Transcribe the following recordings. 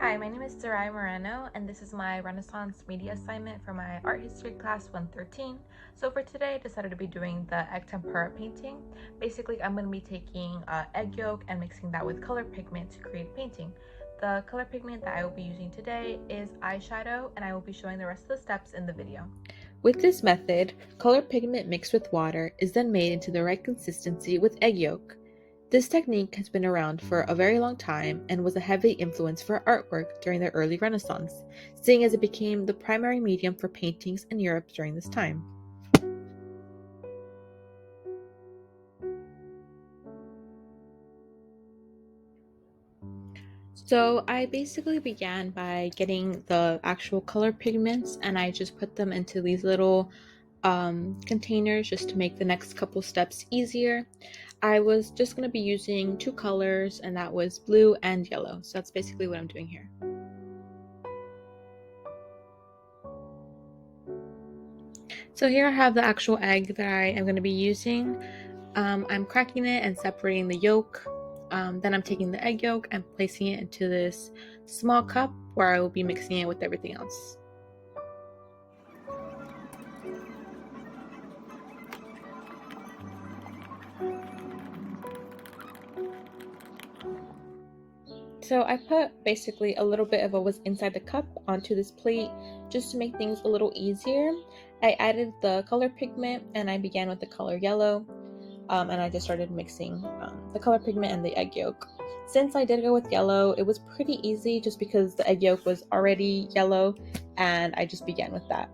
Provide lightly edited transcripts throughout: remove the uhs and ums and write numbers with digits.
Hi, my name is Sarai Moreno, and this is my Renaissance media assignment for my art history class 113. So for today, I decided to be doing the egg tempera painting. Basically, I'm going to be taking egg yolk and mixing that with color pigment to create painting. The color pigment that I will be using today is eyeshadow, and I will be showing the rest of the steps in the video. With this method, color pigment mixed with water is then made into the right consistency with egg yolk. This technique has been around for a very long time and was a heavy influence for artwork during the early Renaissance, seeing as it became the primary medium for paintings in Europe during this time. So I basically began by getting the actual color pigments and I just put them into these little containers just to make the next couple steps easier. I was just going to be using two colors, and that was blue and yellow. So that's basically what I'm doing here. So here I have the actual egg that I am going to be using. I'm cracking it and separating the yolk. Then I'm taking the egg yolk and placing it into this small cup where I will be mixing it with everything else. So I put basically a little bit of what was inside the cup onto this plate just to make things a little easier. I added the color pigment and I began with the color yellow, and I just started mixing the color pigment and the egg yolk. Since I did go with yellow, it was pretty easy just because the egg yolk was already yellow and I just began with that.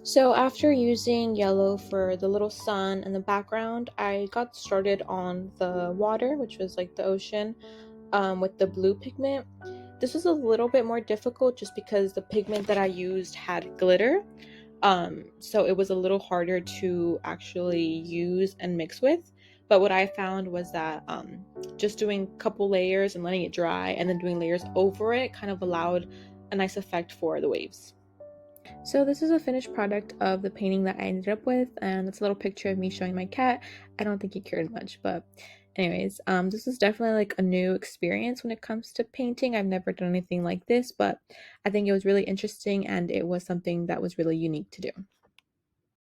So after using yellow for the little sun in the background, I got started on the water, which was like the ocean, with the blue pigment. This was a little bit more difficult just because the pigment that I used had glitter. So it was a little harder to actually use and mix with. But what I found was that just doing a couple layers and letting it dry and then doing layers over it kind of allowed a nice effect for the waves. So this is a finished product of the painting that I ended up with, and it's a little picture of me showing my cat. I don't think he cared much, but anyways, this is definitely like a new experience when it comes to painting. I've never done anything like this, but I think it was really interesting and it was something that was really unique to do.